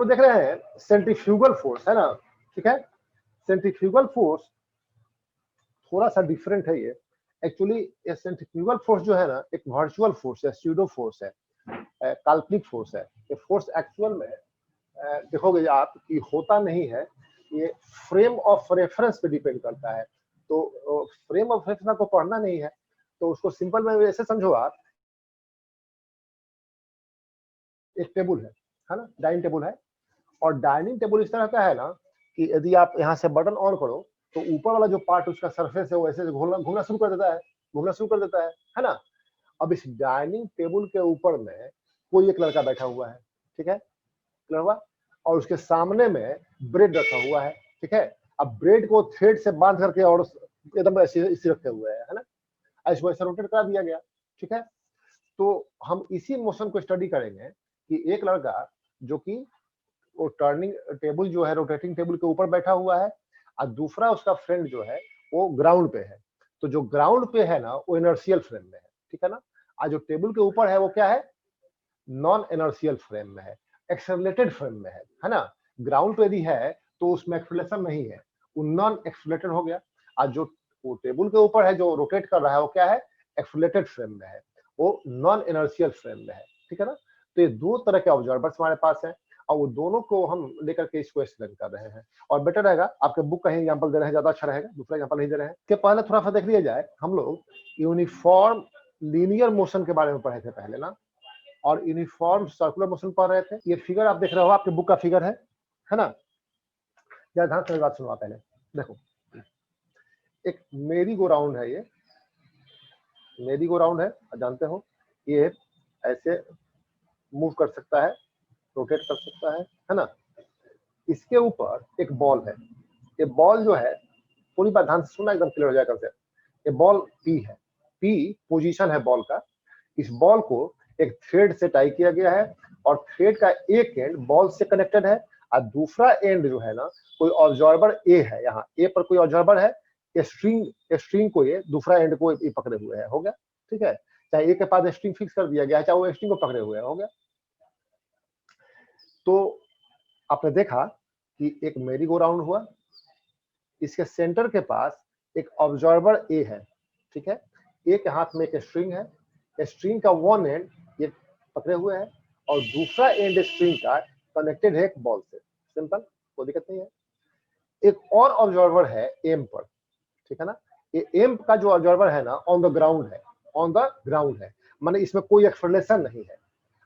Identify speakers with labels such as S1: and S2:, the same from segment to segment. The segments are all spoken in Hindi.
S1: में देख रहे हैं सेंट्रीफ्यूगल फोर्स है ना, ठीक है। सेंट्रीफ्यूगल फोर्स थोड़ा सा डिफरेंट है। ये एक्चुअली ये सेंट्रीफ्यूगल फोर्स जो है ना एक वर्चुअल फोर्स है, स्यूडो फोर्स है, काल्पनिक फोर्स है। ये फोर्स एक्चुअल में देखोगे आप कि होता नहीं है, ये फ्रेम ऑफ रेफरेंस पे डिपेंड करता है। तो फ्रेम ऑफ रेफरेंस को पढ़ना नहीं है तो उसको सिंपल में ऐसे समझो आप, एक टेबल है ना, डाइनिंग टेबल है, और डाइनिंग टेबल इस तरह का है ना कि यदि आप यहाँ से बटन ऑन करो तो ऊपर वाला जो पार्ट उसका सरफेस है वो ऐसे घूमना घूमना शुरू कर देता है, घूमना शुरू कर देता है ना। अब इस डाइनिंग टेबल के ऊपर में कोई एक लड़का बैठा हुआ है, ठीक है, क्लियर हुआ, और उसके सामने में ब्रेड रखा हुआ है, ठीक है। अब ब्रेड को थ्रेड से बांध करके और एकदम ऐसे रखे हुए है ना, इसको ऐसे रोटेट करा दिया गया, ठीक है। तो हम इसी मोशन को स्टडी करेंगे कि एक लड़का जो कि वो टर्निंग टेबल जो है रोटेटिंग टेबल के ऊपर बैठा हुआ है और दूसरा उसका फ्रेंड जो है वो ग्राउंड पे है। तो जो ग्राउंड पे है ना वो इनर्शियल फ्रेम में है, ठीक है ना। और जो टेबल के ऊपर है वो क्या है, नॉन इनर्शियल फ्रेम में है, एक्सेलरेटेड फ्रेम में है ना। ग्राउंड पे यदि है तो उसमें एक्सेलरेशन नहीं है, वो नॉन एक्सेलरेटेड हो गया। और जो वो टेबल के ऊपर है जो रोटेट कर रहा है वो क्या है, एक्सेलरेटेड फ्रेम में है, वो नॉन इनर्शियल फ्रेम में है, ठीक है ना। तो ये दो तरह के ऑब्जर्वर्स हमारे पास हैं और वो दोनों को हम लेकर के इसको एक्सप्लेन कर रहे हैं। और बेटर रहेगा आपके बुक का ही एग्जांपल दे रहे हैं, ज्यादा अच्छा रहेगा, दूसरा एग्जांपल नहीं दे रहे हैं। के पहले थोड़ा सा देख लिया जाए, हम लोग यूनिफॉर्म लीनियर मोशन के बारे में पढ़े थे पहले ना, और यूनिफॉर्म सर्कुलर मोशन पढ़ रहे थे। ये फिगर आप देख रहे हो, आपके बुक का फिगर है ना। जरा ध्यान से बात सुनो पहले, देखो एक मेरी गो राउंड है, ये मेरी गो राउंड है, जानते हो ये ऐसे मूव कर सकता है, रोटेट कर सकता है ना। इसके ऊपर एक बॉल है, ये बॉल जो है, पूरी बात ध्यान से सुनना एकदम क्लियर हो जाएगा से। ये बॉल पी है, पी पोजीशन है बॉल का। इस बॉल को एक थ्रेड से टाई किया गया है और थ्रेड का एक एंड बॉल से कनेक्टेड है और दूसरा एंड जो है ना कोई ऑब्जर्वर ए है, यहाँ ए पर कोई ऑब्जर्वर है, स्ट्रिंग को ये दूसरा एंड को ये पकड़े हुए है, हो गया, ठीक है। चाहे ए के पास स्ट्रिंग फिक्स कर दिया गया है, चाहे वो स्ट्रिंग को पकड़े हुए है, हो गया। तो आपने देखा कि एक मेरी गो राउंड हुआ, इसके सेंटर के पास एक ऑब्जर्वर ए है, ठीक है। एक हाथ में एक स्ट्रिंग है, स्ट्रिंग का वन एंड ये पकड़े हुए है और दूसरा एंड स्ट्रिंग का कनेक्टेड है एक बॉल से, सिंपल, कोई दिक्कत नहीं है। एक और ऑब्जर्वर है एम पर, ठीक है ना। ये एम का जो ऑब्जर्वर है ना ऑन द ग्राउंड है, ऑन द ग्राउंड है, माने इसमें कोई एक्सप्लेनेशन नहीं है।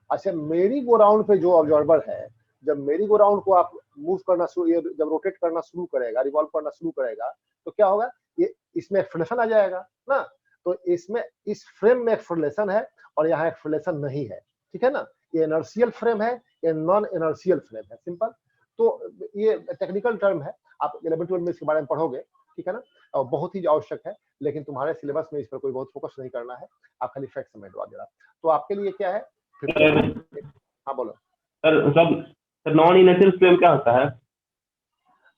S1: अच्छा, मेरी गो राउंड पे जो ऑब्जर्वर है, जब मेरी गो राउंड को आप मूव करना शुरू, जब रोटेट करना शुरू करेगा, रिवॉल्व करना शुरू करेगा, तो क्या होगा, ये इसमें एक्सप्लेनेशन आ जाएगा ना। तो इसमें इस फ्रेम में एक्सप्लेनेशन है और यहाँ एक्सप्लेनेशन नहीं है, ठीक है ना। ये इनर्शियल फ्रेम है, ये नॉन इनर्शियल फ्रेम है, सिंपल। तो ये टेक्निकल टर्म है, आप 11-12 में इसके बारे में पढ़ोगे, ठीक है ना, और बहुत ही आवश्यक है, लेकिन तुम्हारे सिलेबस में इस पर कोई बहुत फोकस नहीं करना है, आप खाली फैक्ट समझ लो जरा। तो आपके लिए क्या है, हाँ बोलो
S2: सर, मतलब नॉन इनर्शियल फ्रेम क्या होता है?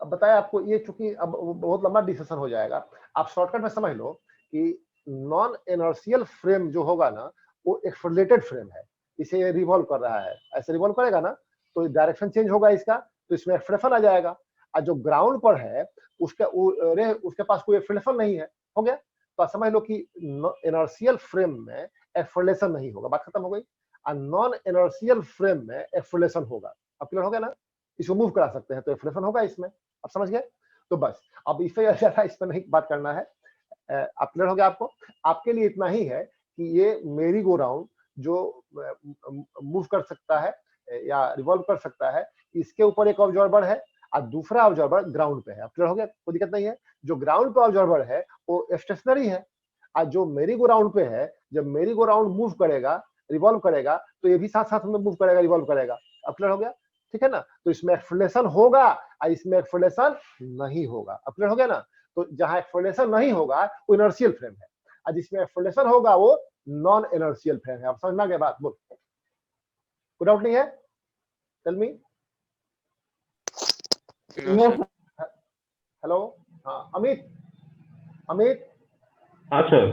S1: अब बताया आपको, ये चूंकि अब बहुत लंबा डिस्कशन हो जाएगा, आप शॉर्टकट में समझ लो कि नॉन इनर्शियल फ्रेम जो होगा ना वो एक्सेलरेटेड फ्रेम है, इसे रिवॉल्व कर रहा है, ऐसे रिवॉल्व करेगा ना तो डायरेक्शन चेंज होगा इसका, तो इसमें एक्सेलरेशन आ जाएगा। और जो ग्राउंड पर है उसके पास कोई एक्सेलरेशन नहीं है, हो गया। तो समझ लो कि इनर्शियल फ्रेम में एक्सेलरेशन नहीं होगा, बात खत्म हो गई। और नॉन इनर्शियल फ्रेम में एक्सेलरेशन होगा, अब क्लियर हो गया ना। इसको मूव करा सकते हैं तो एक्सेलरेशन होगा इसमें, अब समझ गए। तो बस अब इससे ज्यादा इस पर नहीं बात करना है, अब क्लियर हो गया आपको। आपके लिए इतना ही है कि ये मेरी गो राउंड जो मूव कर सकता है या रिवॉल्व कर सकता है, इसके ऊपर एक ऑब्जर्वर है और दूसरा ऑब्जर्वर ग्राउंड पे है, अब क्लियर हो गया, कोई दिक्कत नहीं है। जो ग्राउंड पे ऑब्जर्वर है वो स्टेशनरी है और जो मेरी गो राउंड पे है, जब मेरी गो राउंड मूव करेगा, रिवॉल्व करेगा, तो ये भी साथ साथ में मूव करेगा, रिवॉल्व करेगा, अब क्लियर हो गया, ठीक है ना। तो इसमें एक्सेलरेशन होगा और इसमें एक्सेलरेशन नहीं होगा, अब क्लियर हो गया ना। तो जहां एक्सेलरेशन नहीं होगा वो इनर्शियल फ्रेम है और जिसमें एक्सेलरेशन होगा वो नॉन इनर्शियल फ्रेम है। अब समझ में आ गया बात, बोल, कोई डाउट नहीं है, टेल मी। हेलो, हाँ अमित, अमित,
S2: हाँ सर।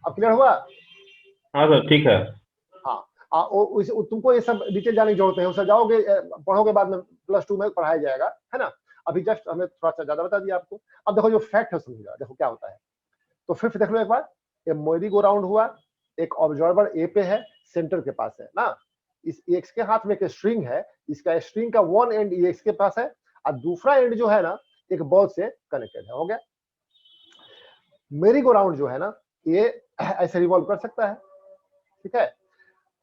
S1: अब क्लियर हुआ?
S2: हाँ सर, ठीक है।
S1: हाँ, तुमको ये सब डिटेल जाने की जरूरत है, उससे जाओगे पढ़ोगे बाद में, +2 में पढ़ाया जाएगा, है ना। अभी जस्ट हमने थोड़ा सा ज्यादा बता दिया आपको। अब देखो जो फैक्ट है समझिएगा, देखो क्या होता है। तो फिफ्थ देख लो एक बार, ये मेरी गो राउंड हुआ, एक ऑब्जर्वर ए पे है, सेंटर के पास है ना। इस एक्स के हाथ में एक स्ट्रिंग है, इसका स्ट्रिंग का वन एंड एक्स के पास है और दूसरा एंड जो है ना एक बॉल से कनेक्टेड है। हो गया। मेरी गो राउंड जो है ना ये ऐसे रिवॉल्व कर सकता है, ठीक है।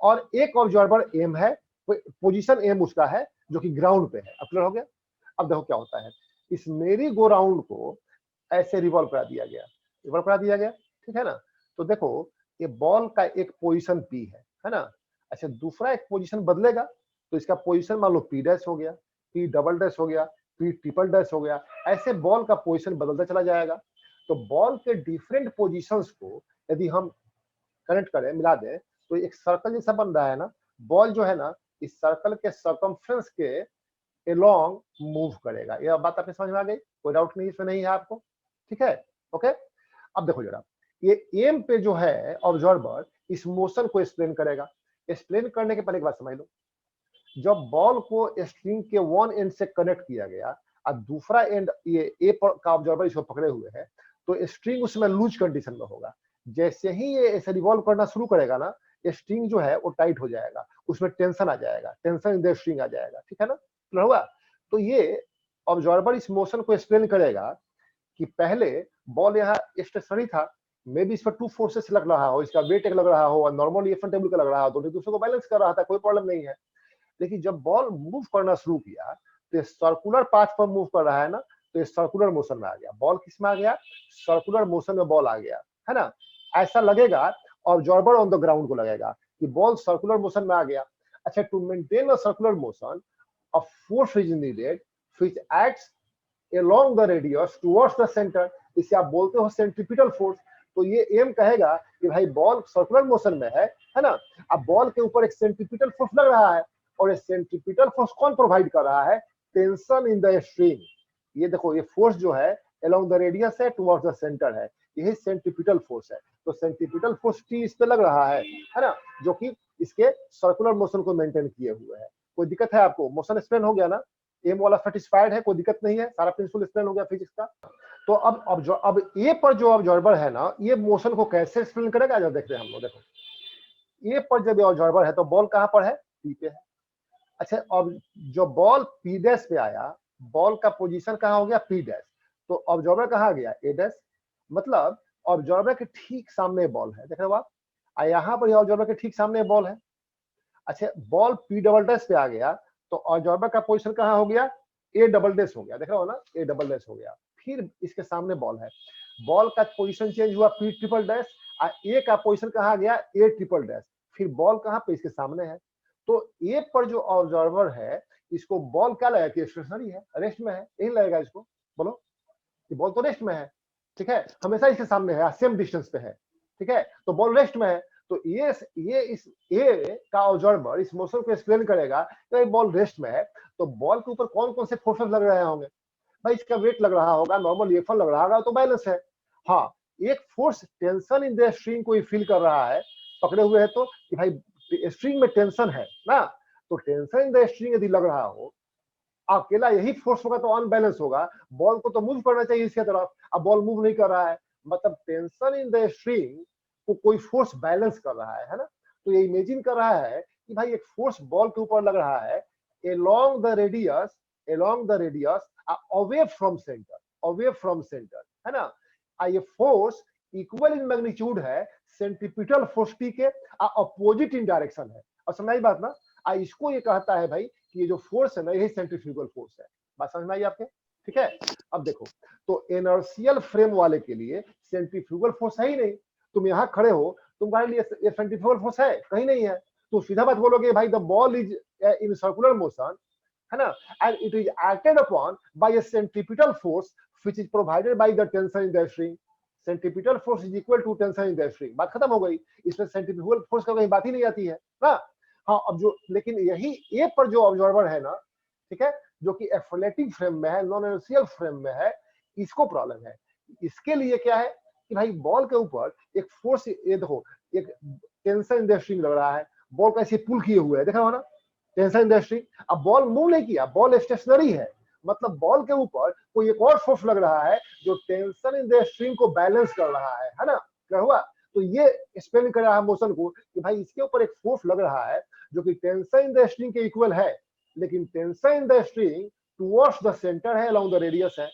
S1: और एक ऑब्जर्वर एम है, पोजीशन एम उसका है जो कि ग्राउंड पे है। अब क्लियर हो गया। अब देखो क्या होता है, इस मेरी गो राउंड को ऐसे रिवॉल्व करा दिया गया, रिवॉल्व करा दिया गया, ठीक है ना। तो देखो ये बॉल का एक पोजीशन पी है ना। अच्छा दूसरा एक पोजीशन बदलेगा तो इसका पोजीशन मान लो पी डैश हो गया, पी डबल डैश हो गया, पी ट्रिपल डैश हो गया, ऐसे बॉल का पोजीशन बदलता चला जाएगा। तो बॉल के डिफरेंट पोजीशंस को यदि हम कनेक्ट करें, मिला दें, तो एक सर्कल जैसा बन रहा है ना। बॉल जो है ना इस सर्कल के सर्कमफ्रेंस के एलोंग मूव करेगा। यह बात आपने समझ में आ गई, कोई डाउट नहीं इसमें नहीं है आपको, ठीक है। ओके। अब देखो जरा, ये एम पे जो है ऑब्जर्वर इस मोशन को एक्सप्लेन करेगा। एक्सप्लेन करने के पहले एक बात समझ लो, जब बॉल को स्ट्रिंग के वन एंड से कनेक्ट किया गया और दूसरा एंड ये ए का ऑब्जर्वर इसको पकड़े हुए है, तो स्ट्रिंग उसमें लूज कंडीशन में होगा। जैसे ही ये ऐसे रिवॉल्व करना शुरू करेगा ना, स्ट्रिंग जो है वो टाइट हो जाएगा, उसमें टेंशन आ जाएगा, टेंशन इन द स्ट्रिंग आ जाएगा, ठीक है ना। क्लियर हुआ। तो ये ऑब्जर्वर इस मोशन को एक्सप्लेन करेगा कि पहले बॉल यहाँ स्टेशनरी था, मे बी इस पर 2 फोर्सेस लग रहा हो, इसका वेट एक लग रहा हो और नॉर्मली एफ टेबल का लग रहा हो, तो दूसरे को बैलेंस कर रहा था, कोई प्रॉब्लम नहीं है। लेकिन जब बॉल मूव करना शुरू किया तो ये सर्कुलर पाथ पर मूव कर रहा है ना, तो ये सर्कुलर मोशन में आ गया। बॉल किस में आ गया, सर्कुलर मोशन में बॉल आ गया, है ना। ऐसा लगेगा ऑब्जर्वर ऑन द ग्राउंड को लगेगा कि बॉल सर्कुलर मोशन में आ गया। अच्छा to maintain a circular motion a force is needed which acts along the radius towards the center, इसे आप बोलते हो सेंट्रीपिटल फोर्स। तो ये एम कहेगा कि भाई बॉल सर्कुलर मोशन में है ना। अब बॉल के ऊपर एक सेंट्रीपिटल फोर्स लग रहा है और ये सेंट्रीपिटल फोर्स कौन प्रोवाइड कर रहा है, टेंशन इन द स्ट्रिंग। ये देखो ये फोर्स जो है along the radius है, towards the center है, यही सेंट्रीपिटल फोर्स है। तो सेंट्रीपिटल फोर्स टी इस पे लग रहा है ना, जो कि इसके सर्कुलर मोशन को मेंटेन किए हुए है। कोई दिक्कत है आपको, मोशन एक्सप्लेन हो गया ना, एम वाला सेटिस्फाइड है, कोई दिक्कत नहीं है, सारा प्रिंसिपल एक्सप्लेन हो गया फिजिक्स का। तो अब ए पर जो ऑब्जर्वर है ना, ये मोशन को कैसे एक्सप्लेन करेगा, जब देखते हैं हम लोग। देखो ए पर जब ऑब्जर्वर है तो बॉल कहां पर है, पी पे है। अच्छा अब जो बॉल पी डैश पे आया, बॉल का पोजीशन कहां हो गया, पी डैश, तो ऑब्जर्वर कहां गया, ए डैश। मतलब ऑब्जर्वर के ठीक सामने बॉल है, देख रहे हो आप, यहाँ पर ऑब्जर्वर के ठीक सामने बॉल है। अच्छा बॉल पी डबल डैश पे आ गया तो ऑब्जर्वर का पोजीशन कहां हो गया, ए डबल डैश हो गया, देख रहे हो ना, ए डबल डैश हो गया। फिर इसके सामने बॉल है, बॉल का पोजीशन चेंज हुआ पी ट्रिपल डैश, ए का पोजीशन कहां गया, ए ट्रिपल डैश। फिर बॉल कहां पे, इसके सामने है। तो ए पर जो ऑब्जर्वर है इसको बॉल क्या लगेगा कि स्टेशनरी है, रेस्ट में है, यही लगेगा इसको। बोलो ये बॉल तो रेस्ट में है, ठीक है, हमेशा इसके सामने है, सेम डिस्टेंस पे है, ठीक है, तो बॉल रेस्ट में है। तो ये इस ए का ऑब्जर्वर इस मोशन को एक्सप्लेन करेगा कि बॉल रेस्ट में है, तो बॉल के ऊपर कौन कौन से फोर्सेस लग रहे होंगे, भाई इसका वेट लग रहा होगा, नॉर्मल एफ लग रहा होगा, तो बैलेंस है। हाँ एक force tension in the string को फील कर रहा है, पकड़े हुए है, तो कि भाई स्ट्रिंग में टेंशन है ना, तो टेंशन इन द स्ट्रिंग यदि लग रहा हो, अकेला यही फोर्स होगा तो अनबैलेंस होगा, बॉल को तो मूव करना चाहिए इसके तरफ, अब बॉल मूव नहीं कर रहा है, मतलब टेंशन इन द स्ट्रिंग को कोई फोर्स बैलेंस कर रहा है ना। तो ये इमेजिन कर रहा है कि भाई एक फोर्स बॉल के ऊपर लग रहा है along the radius, along the radius away from center, away from center, है ना। ये फोर्स इक्वल इन मैग्नीट्यूड है सेंट्रीपिटल फोर्स टी के, अपोजिट इन डायरेक्शन है। और समझाई बात ना, इसको ये कहता है भाई कि ये जो फोर्स है ना यही सेंट्रीफ्यूगल फोर्स है। बात समझ में आई आपके, ठीक है। अब देखो तो इनर्शियल फ्रेम वाले के लिए सेंट्रीफ्यूगल फोर्स है ही नहीं, तुम यहाँ खड़े हो, तुम्हारे लिए ये सेंट्रीफ्यूगल फोर्स है, कहीं नहीं है, तो सीधा बात बोलोगे भाई the ball is in circular motion, है ना, and it is acted upon by a centripetal force which is provided by the tension in the string. Centripetal force is equal to tension in the string, बात खत्म हो गई, इसमें सेंट्रीफ्यूगल फोर्स का कहीं बात ही नहीं आती है ना। हाँ अब जो लेकिन यही ए पर जो ऑब्जर्वर है ना, ठीक है, जो कि एफलेटिक फ्रेम में है, नॉन इनर्शियल फ्रेम में है, इसको प्रॉब्लम है। इसके लिए क्या है कि भाई बॉल के ऊपर एक फोर्स, ये देखो एक टेंशन इन द स्ट्रिंग लग रहा है, बॉल का ऐसे पुल किए हुए है, देखा हो ना, टेंशन इन द स्ट्रिंग। अब बॉल मूव नहीं किया, बॉल स्टेशनरी है, मतलब बॉल के ऊपर कोई एक और फोर्स लग रहा है जो टेंशन इन द स्ट्रिंग को बैलेंस कर रहा है ना, क्या हुआ। तो ये एक्सप्लेन कर रहा है मोशन को कि भाई इसके ऊपर एक फोर्स लग रहा है जो कि टेंशन इन द स्ट्रिंग के इक्वल है, लेकिन tension in the string towards the centre है, अलोंग द रेडियस है।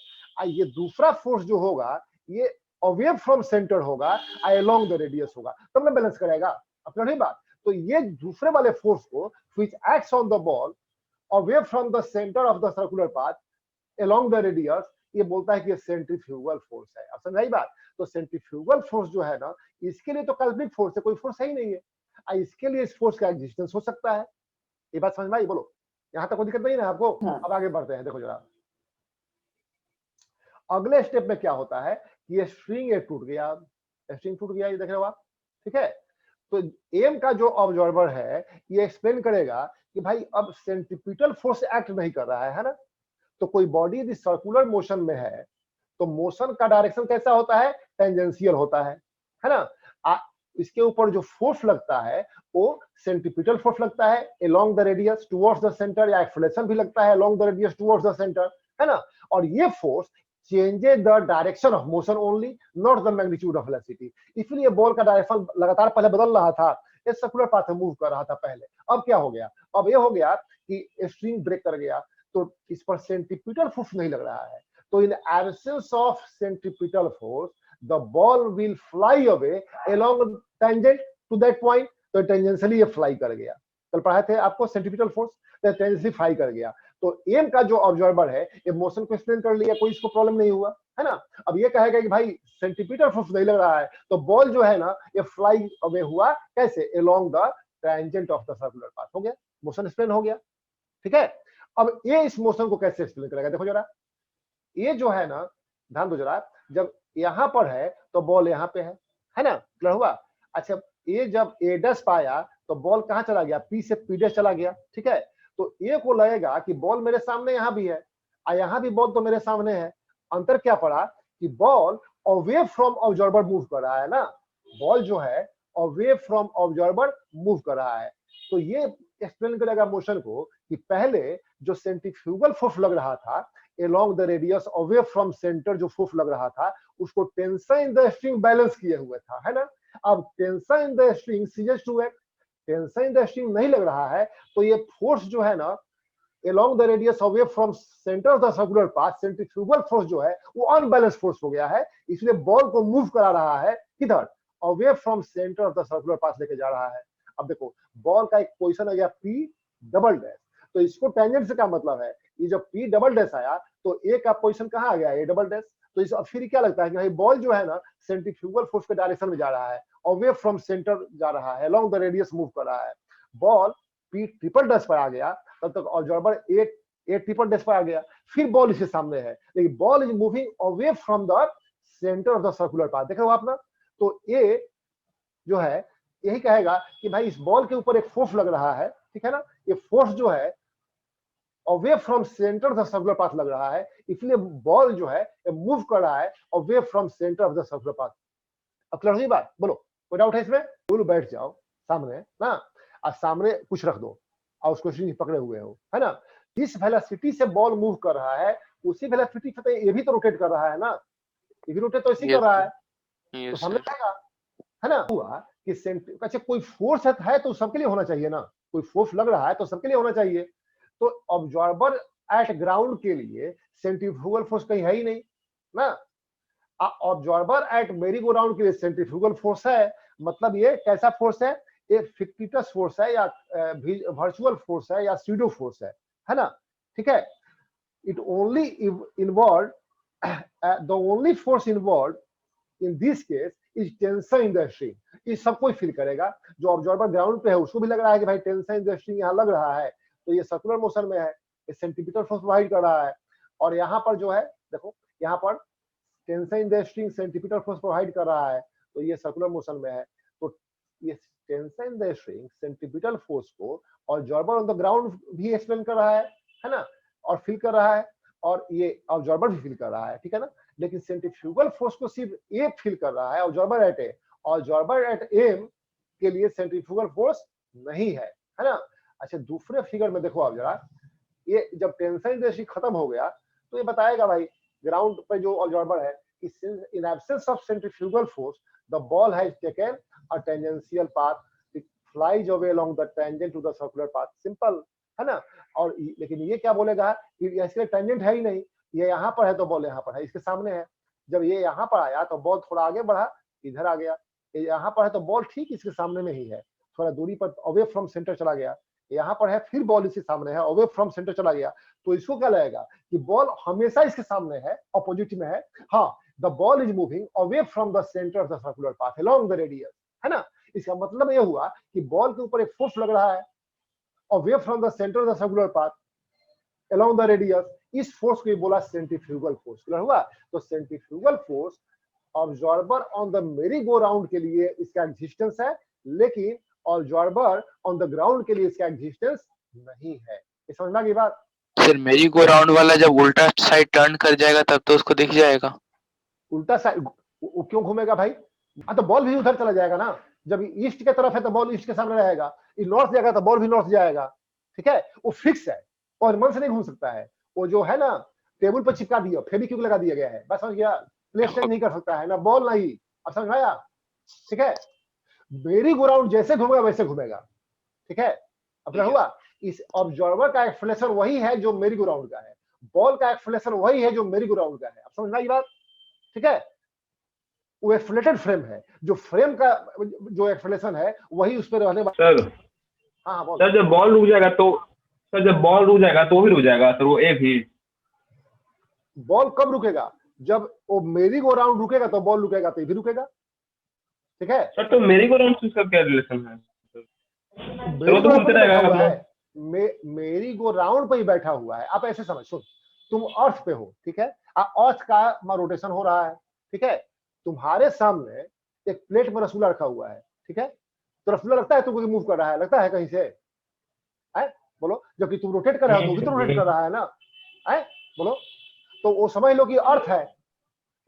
S1: ये दूसरा फोर्स जो होगा ये अवे फ्रॉम सेंटर होगा, अलोंग द रेडियस होगा, तब ना बैलेंस करेगा। अपना नहीं बात। तो ये दूसरे वाले फोर्स को which acts on the ball away from the centre of the circular path along the radius, ये बोलता है कि ये सेंट्रीफ्यूगल फोर्स है। अब समझाई बात। तो सेंट्रीफ्यूगल फोर्स जो है ना, इसके लिए तो काल्पनिक फोर्स है, कोई फोर्स है ही नहीं है। इसके लिए इस फोर्स का एग्जिस्टेंस हो सकता है। ये बात समझ में आई? बोलो, यहां तक कोई दिक्कत नहीं है आपको?
S3: हाँ।
S1: अब आगे बढ़ते हैं, देखो जरा अगले स्टेप में क्या होता है कि ये स्ट्रिंग ये टूट गया, स्ट्रिंग टूट गया, ये देख रहे हो आप, ठीक है। तो एम का जो ऑब्जर्वर है ये एक्सप्लेन करेगा कि भाई अब सेंट्रीपिटल फोर्स एक्ट नहीं कर रहा है ना। तो कोई बॉडी यदि सर्कुलर मोशन में है तो मोशन का डायरेक्शन कैसा होता है, टेंजेंशियल होता है ना। इसके ऊपर जो फोर्स लगता है वो सेंट्रीपिटल फोर्स लगता है along the radius towards the centre, या एक्सेलरेशन भी लगता है along the radius towards the centre, है ना। और ये force changes the direction of motion only, not the magnitude of velocity. इसलिए बॉल का डायरेक्शन लगातार पहले बदल रहा था, ये सर्कुलर पाथ में मूव कर रहा था पहले। अब क्या हो गया, अब ये हो गया कि स्ट्रिंग ब्रेक कर गया, तो इस पर सेंट्रीपिटल फोर्स नहीं लग रहा है। तो in absence of centripetal force the ball will fly away along tangent to that point. तो टेंजेंशियली ये फ्लाई कर गया। कल पढ़ाए थे आपको सेंट्रीपिटल फोर्स, तो टेंजेंशियली फ्लाई कर गया। तो एम का जो ऑब्जर्वर है ये मोशन को एक्सप्लेन कर लिया, कोई इसको प्रॉब्लम नहीं हुआ, है ना। अब ये कहेगा कि भाई सेंट्रीपिटल फोर्स नहीं लग रहा है, तो बॉल जो है ना ये फ्लाई अवे हुआ कैसे, along the tangent of the circular path. हो गया, मोशन एक्सप्लेन हो गया, ठीक है। अब ये इस मोशन को कैसे एक्सप्लेन करेगा, देखो जरा। ये जो है ना, ध्यान दो जरा, जब यहां पर है तो बॉल यहां पे है ना, क्लियर हुआ। अच्छा, ये जब ए डैश पाया तो बॉल कहां चला गया, पी से पी डैश चला गया, ठीक है। तो ए को लगेगा कि बॉल मेरे सामने यहां भी है और यहां भी बॉल तो मेरे सामने है। अंतर क्या पड़ा कि ball away from observer move कर रहा है ना, बॉल जो है अवे फ्रॉम ऑब्जर्वर मूव कर रहा है। तो ये एक्सप्लेन करेगा मोशन को कि पहले जो सेंट्रीफ्यूगल फोर्स लग रहा था along the radius away from centre, जो फोर्स लग रहा था उसको tension in the string balance किए हुए था, है ना। अब tension in the string ceases to act, tension in the string नहीं लग रहा है, तो ये फोर्स जो है ना along the radius away from centre of the circular path, centrifugal force जो है वो अनबैलेंस फोर्स हो गया है। इसलिए बॉल को मूव करा रहा है किधर, away from centre of the circular path लेके जा रहा है। अब देखो बॉल का एक पोजीशन आ गया पी डबल डैश, तो इसको टेंजेंट से क्या मतलब है, ये जब पी डबल डैश आया तो ए का पोजीशन कहां आ गया, ए डबल डैश। तो इस फिर क्या लगता है कि भाई बॉल जो है ना सेंट्रीफ्यूगल फोर्स के डायरेक्शन में जा रहा है, अवे फ्रॉम सेंटर जा रहा है, अलोंग द रेडियस मूव कर रहा है। बॉल पी ट्रिपल डैश पर आ गया, तब तक ऑब्जर्वर ए ट्रिपल डैश पर आ गया, फिर बॉल इसके सामने है, लेकिन ball is moving away from the centre of the circular path, देख रहे हो आप ना। तो ए जो है यही कहेगा कि भाई इस बॉल के ऊपर एक फोर्स लग रहा है, ठीक है ना, ये फोर्स जो है away from centre of the circular path लग रहा है, इसलिए बॉल जो है मूव कर रहा है away from centre of the circular path. अब क्लियर हुई बात? बोलो, कोई डाउट है इसमें? बोलो, बैठ जाओ सामने ना, और सामने कुछ रख दो और उसको पकड़े हुए हो, है ना। जिस वेलोसिटी से बॉल मूव कर रहा है उसी वेलोसिटी से ये भी तो रोटेट कर रहा है ना, ये भी रोटेट तो इसी कर रहा है, तो सामने आएगा, है ना। हुआ कि अच्छा कोई फोर्स है तो सबके लिए होना चाहिए ना, कोई फोर्स लग रहा है तो सबके लिए होना चाहिए। तो ऑब्जर्वर एट ग्राउंड के लिए सेंट्रीफ्यूगल फोर्स कहीं है ही नहीं ना। ऑब्जर्वर एट मेरी गो राउंड के लिए सेंट्रीफ्यूगल फोर्स है, मतलब ये कैसा फोर्स है, ये फिक्टिटस फोर्स है या वर्चुअल फोर्स है या स्यूडो फोर्स है ना, ठीक है। It only involve the only force involve in this case is tension in the string. ये सब कोई फील करेगा, जो ऑब्जर्वर ग्राउंड पे है उसको भी लग रहा है कि भाई टेंशन इन द स्ट्रिंग यहाँ लग रहा है, तो ये सर्कुलर मोशन में है, ये सेंट्रीपिटल फोर्स प्रोवाइड कर रहा है। और यहाँ पर जो है देखो, यहाँ पर tension in the string centripetal force provide कर रहा है, तो ये सर्कुलर मोशन में है। तो ये tension in the string centripetal force को ऑब्जर्वर ऑन द ग्राउंड भी एक्सप्लेन कर रहा है ना, और फील कर रहा है, और ये ऑब्जर्वर भी फील कर रहा है, ठीक है ना। लेकिन सेंट्रीफ्यूगल फोर्स को सिर्फ ए फील कर रहा है, ऑब्जर्वर एट ए, ऑब्जर्वर एट एम के लिए सेंट्रीफ्यूगल फोर्स नहीं है ना। अच्छा दूसरे फिगर में देखो आप जरा, ये जब टेंशन इंटेंसिटी खत्म हो गया तो ये बताएगा भाई ग्राउंड पे जो ऑब्जर्वर है कि in absence of centrifugal force the ball has taken a tangential path, it flies away along the tangent to the circular path, simple है ना। और लेकिन ये क्या बोलेगा कि इसके टेंजेंट है ही नहीं, ये यहाँ पर है तो बॉल यहाँ पर है, इसके सामने है। जब ये यहाँ पर आया तो बॉल थोड़ा आगे बढ़ा, इधर आ गया। ये यहाँ पर है तो बॉल ठीक इसके सामने में ही है, थोड़ा दूरी पर अवे फ्रॉम सेंटर चला गया। यहाँ पर है फिर बॉल इसके सामने है, अवे फ्रॉम सेंटर चला गया। तो इसको क्या लगेगा कि बॉल हमेशा इसके सामने है, अपोजिट में है। हाँ, the ball is moving away from the centre of the circular path along the radius, है ना। इसका मतलब ये हुआ कि बॉल के ऊपर एक फोर्स लग रहा है away from the centre of the circular path along the radius. इस फोर्स को बोला सेंट्रीफ्यूगल फोर्स। क्लियर हुआ। तो centrifugal force observer on the मेरी गो राउंड के लिए इसका एग्जिस्टेंस है, लेकिन ऑब्जर्वर ऑन द ग्राउंड के लिए इसका एग्जिस्टेंस नहीं है। ये समझना की बात।
S3: सर मेरी गो राउंड वाला जब उल्टा साइड टर्न कर जाएगा तब तो उसको दिख जाएगा।
S1: उल्टा साइड क्यों घूमेगा भाई? तो बॉल भी उधर चला जाएगा ना। जब ईस्ट के तरफ है तो बॉल ईस्ट के सामने रहेगा, नॉर्थ जाएगा तो बॉल भी नॉर्थ जाएगा। ठीक है, वो फिक्स है और मन से नहीं घूम सकता है। वो जो है ना टेबल पर चिपका दिया, फेविक्विक लगा दिया गया है, बस समझ गया। प्लेस चेंज नहीं कर सकता है ना, बॉल नहीं। अब समझ आया? ठीक है, मेरी गो राउंड जैसे घूमेगा वैसे घूमेगा। ठीक है, अपना हुआ। इस ऑब्जर्वर का एक्सलेशन वही है जो मेरी गो राउंड का है, बॉल का एक्सलेशन वही है जो मेरी गो राउंड का है। अब समझना ये बात। ठीक है, वो एक्सलेटेड फ्रेम है, जो फ्रेम का जो एक्सलेशन है वही उस पर रहने वाला।
S2: सर
S1: हाँ बोल।
S2: सर जब बॉल रुक जाएगा तो सर जब बॉल रुक जाएगा तो भी रुक जाएगा सर, वो ए भी।
S1: बॉल कब रुकेगा? जब वो मेरी गो राउंड रुकेगा तो बॉल रुकेगा, तो ये भी रुकेगा। ठीक है
S2: सर, तो मेरी गो राउंड से इसका क्या रिलेशन है?
S1: मेरी गो राउंड पे बैठा हुआ है,
S2: अपना।
S1: मेरी गो राउंड पे ही बैठा हुआ है। आप ऐसे समझ, सुन, तुम अर्थ पे हो, ठीक है, अर्थ का रोटेशन हो रहा है। ठीक है, तुम्हारे सामने एक प्लेट में रसगुल्ला रखा हुआ है। ठीक है, तो रसगुल्ला लगता है तुमको मूव कर रहा है, लगता है कहीं से? है बोलो, जबकि तुम रोटेट कर रहे हो तो भी तो रोटेट कर रहा है ना। है बोलो, तो वो समझ लो कि अर्थ है,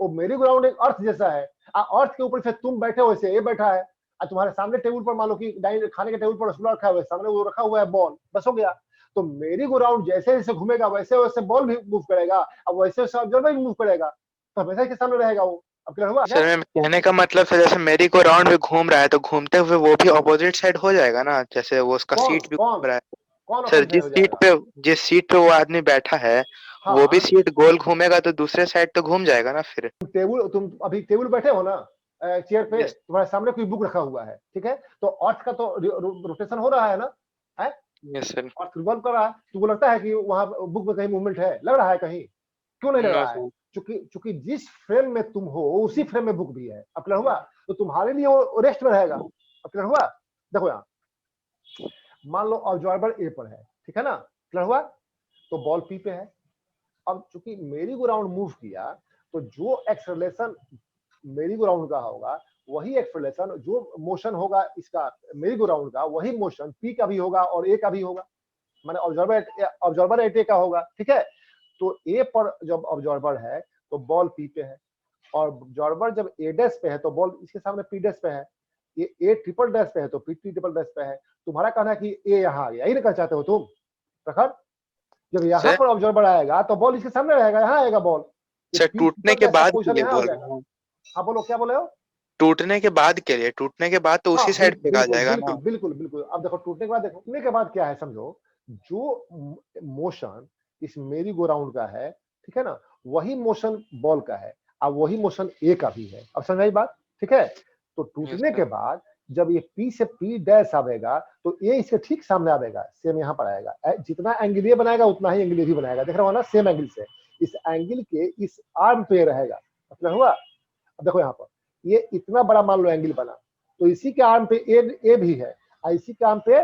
S1: वो मेरी ग्राउंड एक अर्थ जैसा है। अर्थ के ऊपर से तुम बैठे हो, वैसे ये बैठा है। तुम्हारे सामने टेबल पर मान लो कि खाने के टेबल पर रसगुल्ला रखा हुआ है, सामने वो रखा हुआ है बॉल, बस हो गया। तो मेरी ग्राउंड जैसे जैसे घूमेगा वैसे वैसे बॉल भी मूव करेगा, अब वैसे वैसे ऑब्जर्वर भी मूव करेगा, तो हमेशा के सामने रहेगा वो। अब क्लियर हुआ?
S3: सर मैं कहने का मतलब सर जैसे मेरी गो राउंड में घूम रहा है तो घूमते हुए वो भी ऑपोजिट साइड हो जाएगा ना, जैसे वो उसका सीट भी घूम रहा है।
S1: कौन
S3: सर
S1: ऑपोजिट हो जाएगा?
S3: जिस सीट पे वो आदमी बैठा है वो भी सीट गोल घूमेगा तो दूसरे साइड तो घूम जाएगा ना फिर।
S1: तुम अभी टेबल बैठे हो ना, चेयर पे, तुम्हारे सामने कोई बुक रखा हुआ है। ठीक है, तो अर्थ का तो रोटेशन हो रहा है ना, है?
S3: Yes sir.
S1: अर्थ रिवॉल्व कर रहा है। तुमको लगता है कि वहां बुक में कहीं मूवमेंट है? लग रहा है कहीं? क्यों नहीं लग रहा है? चूंकि जिस फ्रेम में तुम हो उसी फ्रेम में बुक भी है। अब क्लियर हुआ? तो तुम्हारे लिए वो रेस्ट में रहेगा। अब क्लियर हुआ? देखो यहाँ, मान लो ऑब्जर्वर ए पर है, ठीक है ना, क्लियर हुआ? तो बॉल पी पे है। अब चूंकि मेरी गो राउंड मूव किया, तो जो एक्सेलरेशन मेरी गो राउंड का होगा वही एक्सेलरेशन, जो मोशन होगा इसका मेरी गो राउंड का, वही मोशन पी का भी होगा और ए का भी होगा, माने ऑब्जर्वर एट ए का होगा। ठीक है, तो ए पर जब ऑब्जर्वर है तो बॉल पी पे है, और ऑब्जर्वर जब ए डैश पे है तो बॉल इसके सामने पी डैश पे है, ये ए ट्रिपल डैश पे है तो पी ट्रिपल डैश पे है। तुम्हारा कहना है कि ए यहाँ आ गया, यही ना कहना चाहते हो तुम? प्रखर, जब यहाँ पर ऑब्जर्वर आएगा तो बॉल इसके सामने रहेगा, यहाँ आएगा बॉल।
S3: सर टूटने के बाद के लिए बोल
S1: रहा हूँ। हाँ बोलो, क्या बोले हो?
S3: टूटने के बाद के लिए, टूटने के बाद तो उसी साइड पे आ जाएगा ना।
S1: बिल्कुल बिल्कुल। अब देखो टूटने के बाद, देखो टूटने के बाद क्या है समझो, जो मोशन इस मेरी गो राउंड का है, ठीक है ना, वही मोशन बॉल का है, अब वही मोशन ए का भी है। अब समझाई बात? ठीक है, तो टूटने के बाद जब ये पी से पी डैश आवेगा तो ए इसके ठीक सामने आवेगा, सेम यहाँ पर आएगा। जितना एंगल ये बनाएगा उतना ही एंगल ये भी बनाएगा, देख रहे हो ना, सेम एंगल से। इस एंगल के इस आर्म पे रहेगा। मतलब हुआ? अब देखो यहाँ पर ये इतना बड़ा मान लो एंगल बना, तो इसी के आर्म पे ए भी है और इसी के आर्म पे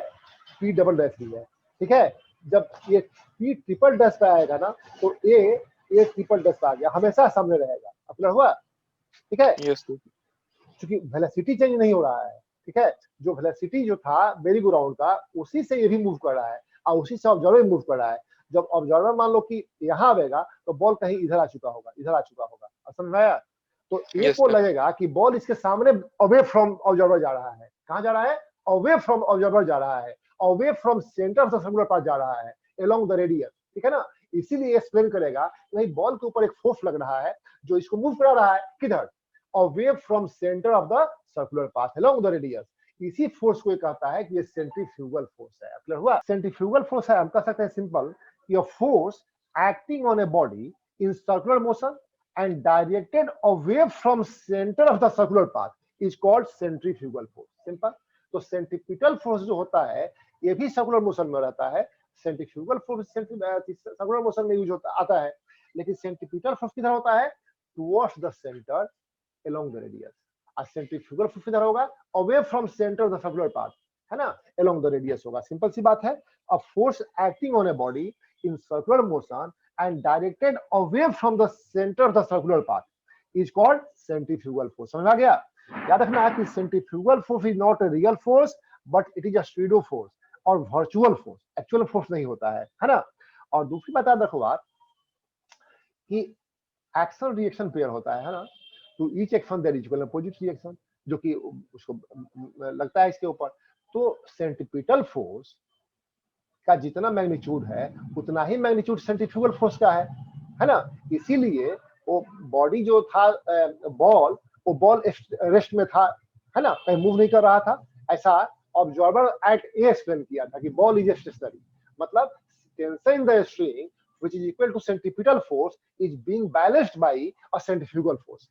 S1: पी डबल डैश भी है। ठीक है, जब ये पी ट्रिपल डैश पे आएगा ना तो ए ट्रिपल डैश पे आ गया, हमेशा सामने रहेगा। अपना हुआ? ठीक है, क्योंकि वेलोसिटी चेंज नहीं हो रहा है। ठीक है, जो वेलोसिटी जो था मेरी गो राउंड का, उसी से ये भी मूव कर रहा है और उसी से ऑब्जर्वर मूव कर रहा है। जब ऑब्जर्वर मान लो कि यहाँ आएगा तो बॉल कहीं इधर आ चुका होगा, इधर आ चुका होगा। समझ में आया? तो ए को लगेगा कि बॉल इसके सामने अवे फ्रॉम ऑब्जर्वर जा रहा है। कहाँ जा रहा है? अवे फ्रॉम ऑब्जर्वर जा रहा है, away from centre of the circular path जा रहा है अलोंग द रेडियस, ठीक है ना। इसीलिए एक्सप्लेन करेगा भाई बॉल के ऊपर एक फोर्स लग रहा है जो इसको मूव करा रहा है किधर, away from centre of the circular path along the radius. इसी फोर्स को कहता है कि ये सेंट्रीफ्यूगल फोर्स है। क्लियर हुआ? सेंट्रीफ्यूगल फोर्स है, हम कह सकते हैं सिंपल कि force acting on a body in circular motion and directed away from center of the circular path is called centrifugal force. Simple. तो सेंट्रीपिटल फोर्स जो होता है ये भी सर्कुलर मोशन में रहता है, सेंट्रीफ्यूगल फोर्स सर्कुलर मोशन में यूज होता आता है, लेकिन सेंट्रीपिटल फोर्स किधर होता है, towards the centre along the radius। और सेंट्रीफ्यूगल फोर्स किधर होगा, away from centre of the circular path, है ना, along the radius होगा। सिंपल सी बात है। A force acting on a body in circular motion and directed away from the center of the circular path is called centrifugal force। समझ आ गया? याद रखना कि centrifugal force is not a real force but it is a pseudo force और virtual force, actual force नहीं होता है ना। और दूसरी बात याद रखो बात कि एक्शन रिएक्शन पेयर होता है ना, तो each action there is equal opposite reaction, जो कि उसको लगता है इसके ऊपर। तो सेंट्रीपिटल फोर्स का जितना मैग्नीट्यूड है उतना ही मैग्नीट्यूड सेंट्रीफ्यूगल फोर्स का है ना। इसीलिए वो बॉडी जो था बॉल, वो बॉल रेस्ट में था, है ना, कहीं मूव नहीं कर रहा था। ऐसा ऑब्जर्वर एट ए एक्सप्लेन किया था कि बॉल इज स्टेशनरी, मतलब tension in the string which is equal to centripetal force is being balanced by a centrifugal force,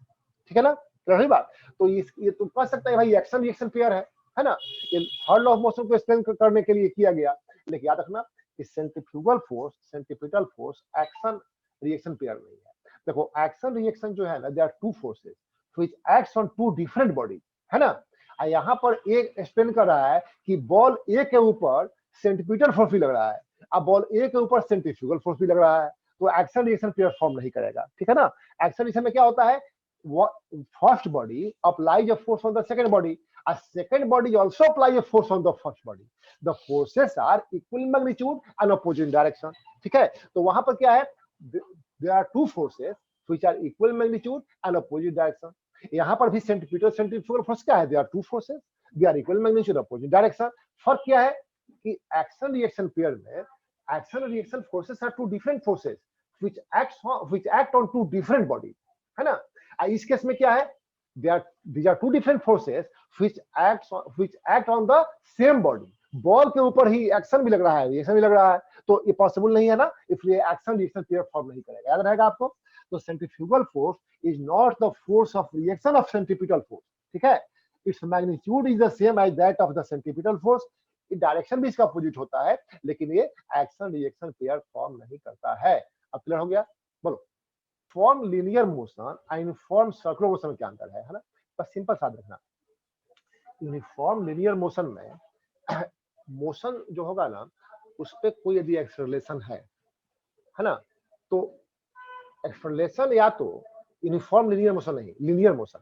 S1: ठीक है ना। रही बात, तो ये तुम कह सकते हैं भाई एक्शन रिएक्शन पेयर है ना। ये थर्ड लॉ ऑफ मोशन को एक्सप्लेन करने के लिए किया गया, लेकिन याद रखना कि centrifugal force centripetal force action reaction pair नहीं है। देखो एक्शन रिएक्शन जो है ना, they are two forces which acts on two different body, है ना। यहाँ पर एक एक्सप्लेन कर रहा है कि बॉल ए के ऊपर सेंट्रीपिटल फोर्स भी लग रहा है, अब बॉल ए के ऊपर सेंट्रीफ्यूगल फोर्स भी लग रहा है, तो एक्शन रिएक्शन पेयर फॉर्म नहीं करेगा, ठीक है ना। एक्शन रिएक्शन में क्या होता है, first body applies a force on the second body, a second body also apply a force on the first body, the forces are equal magnitude and opposite direction, ठीक है। तो वहां पर क्या है, there are two forces which are equal magnitude and opposite direction। यहाँ पर भी सेंट्रीपिटल सेंट्रीफ्यूगल फोर्स क्या है, there are two forces, they are equal magnitude opposite direction। फर्क क्या है कि एक्शन रिएक्शन पेयर में action reaction forces are two different forces which act on two different body, है ना। इस केस में क्या है, these are two different forces which act on the same body। Ball के ऊपर ही एक्शन भी लग रहा है, रिएक्शन भी लग रहा है, तो ये पॉसिबल नहीं है ना, इसलिए एक्शन रिएक्शन पेयर फॉर्म नहीं करेगा। याद रहेगा आपको। तो centrifugal force is not the force of reaction of centripetal force, ठीक है। Its magnitude is the same as that of the centripetal force, direction भी इसका अपोजिट होता है, लेकिन ये एक्शन रिएक्शन पेयर फॉर्म नहीं करता है। अब क्लियर हो गया? बोलो। फॉर्म लीनियर मोशन और यूनिफॉर्म सर्कुलर मोशन में क्या अंतर है ना। बस सिंपल साथ रखना, यूनिफॉर्म लीनियर मोशन में मोशन जो होगा ना उस पर कोई यदि एक्सेलरेशन है ना, तो एक्सेलरेशन या तो यूनिफॉर्म लीनियर मोशन नहीं, लीनियर मोशन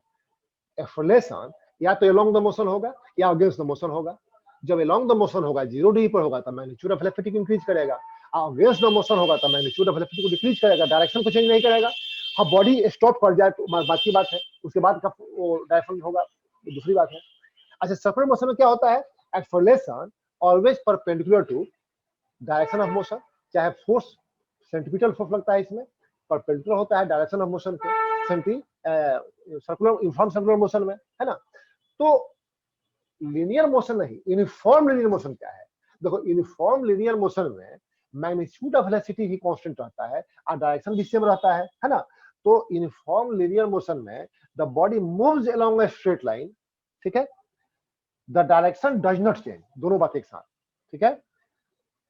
S1: एक्सेलरेशन या तो अलोंग द मोशन होगा या अगेंस्ट द मोशन होगा। जब अलोंग द मोशन होगा 0 डिग्री पर होगा तो मैग्नीट्यूड ऑफ वेलोसिटी को इंक्रीज करेगा, और अगेंस्ट द मोशन होगा तो मैग्नीट्यूड ऑफ वेलोसिटी को डिक्रीज करेगा, डायरेक्शन को चेंज नहीं करेगा। हाँ बॉडी स्टॉप कर जाए तो बात की बात है, उसके बाद का वो डायरेक्शन होगा दूसरी बात है। अच्छा सर्कुलर मोशन में क्या होता है, acceleration always perpendicular to direction of motion, चाहे फोर्स सेंट्रीपिटल फोर्स लगता है इसमें परपेंडिकुलर होता है डायरेक्शन ऑफ मोशन के सर्कुलर यूनिफॉर्म सर्कुलर मोशन में, है ना। तो लीनियर मोशन नहीं, यूनिफॉर्म लीनियर मोशन क्या है, देखो यूनिफॉर्म लीनियर मोशन में मैग्नीट्यूड ऑफ वेलोसिटी ही कांस्टेंट रहता है और डायरेक्शन भी सेम रहता है ना। तो यूनिफॉर्म लीनियर मोशन में the body moves along a straight line, ठीक है, the direction does not change, दोनों बात एक साथ, ठीक है।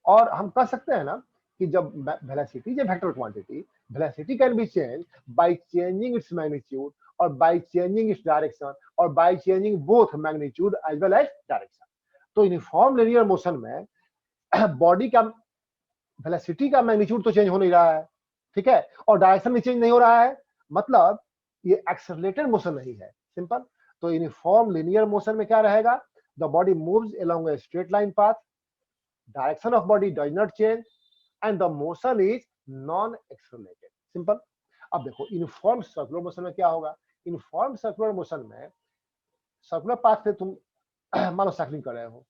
S1: और हम कह सकते हैं ना कि जब velocity is a vector quantity, velocity can be change by changing its magnitude और बाय चेंजिंग इट्स डायरेक्शन और by changing both magnitude as well as direction. तो यूनिफॉर्म लीनियर मोशन में बॉडी का वेलोसिटी का मैग्नीट्यूड तो चेंज हो नहीं रहा है, ठीक है, और डायरेक्शन भी चेंज नहीं हो रहा है, मतलब ये एक्सेलरेटेड मोशन नहीं है, सिंपल। तो यूनिफॉर्म लीनियर मोशन में क्या रहेगा, the body moves along a straight line path, direction of body does not change and the motion is non accelerated, simple. अब देखो यूनिफॉर्म सर्कुलर मोशन में क्या होगा, यूनिफॉर्म सर्कुलर मोशन में सर्कुलर पाथ पे तुम मान लो साइकिलिंग कर रहे हो,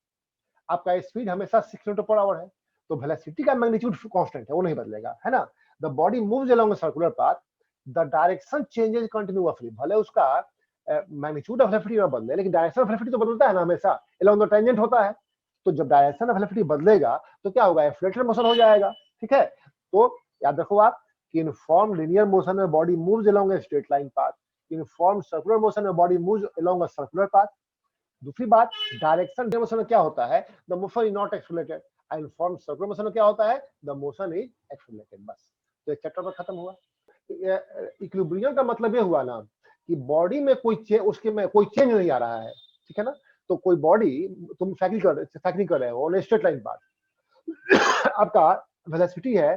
S1: आपका स्पीड हमेशा 6 किलोमीटर पर आवर है, तो वेलोसिटी का मैग्नीट्यूड कांस्टेंट है, वो नहीं बदलेगा, है ना। The body moves along a circular path, the direction changes continuously, भले उसका मैग्नीट्यूड ऑफ वेलोसिटी ना बदले, लेकिन डायरेक्शन ऑफ वेलोसिटी तो बदलता है ना हमेशा, अलोंग द टेंजेंट होता है। तो जब डायरेक्शन ऑफ वेलोसिटी बदलेगा तो क्या होगा, एक्सीलरेटेड मोशन हो जाएगा, ठीक है। तो याद रखो आप कि यूनिफॉर्म लीनियर मोशन में body moves along a straight line path, uniform circular motion में body moves along a circular path. दूसरी बात, डायरेक्शन मोशन में क्या होता है, the motion is not accelerated, uniform circular motion में क्या होता है, द मोशन इज एक्सीलरेटेड। बस, तो एक चैप्टर पर खत्म हुआ। इक्विलिब्रियम का मतलब ये हुआ ना कि बॉडी में उसके में कोई चेंज नहीं आ रहा है, ठीक है ना। तो कोई बॉडी, तुम साइकिलिंग कर रहे हो स्ट्रेट लाइन पाथ, आपका वेलोसिटी है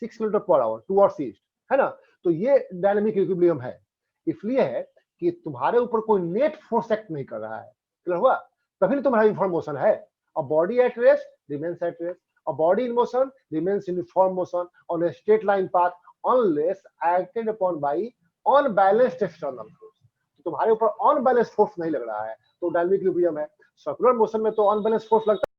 S1: 6 kilometre per hour towards east, है ना। तो ये डायनामिक इक्विलिब्रियम है, इसलिए है कि तुम्हारे ऊपर कोई नेट फोर्स एक्ट नहीं कर रहा है, क्लियर हुआ, तभी तुम्हारा यूनिफॉर्म मोशन है। A body at rest remains at rest, a body in motion remains uniform motion on a straight line path unless acted upon by unbalanced external force। तो तुम्हारे ऊपर अनबैलेंस फोर्स नहीं लग रहा है, तो डायनामिक इक्विलिब्रियम है। सर्कुलर मोशन में तो अनबैलेंस फोर्स लगता है।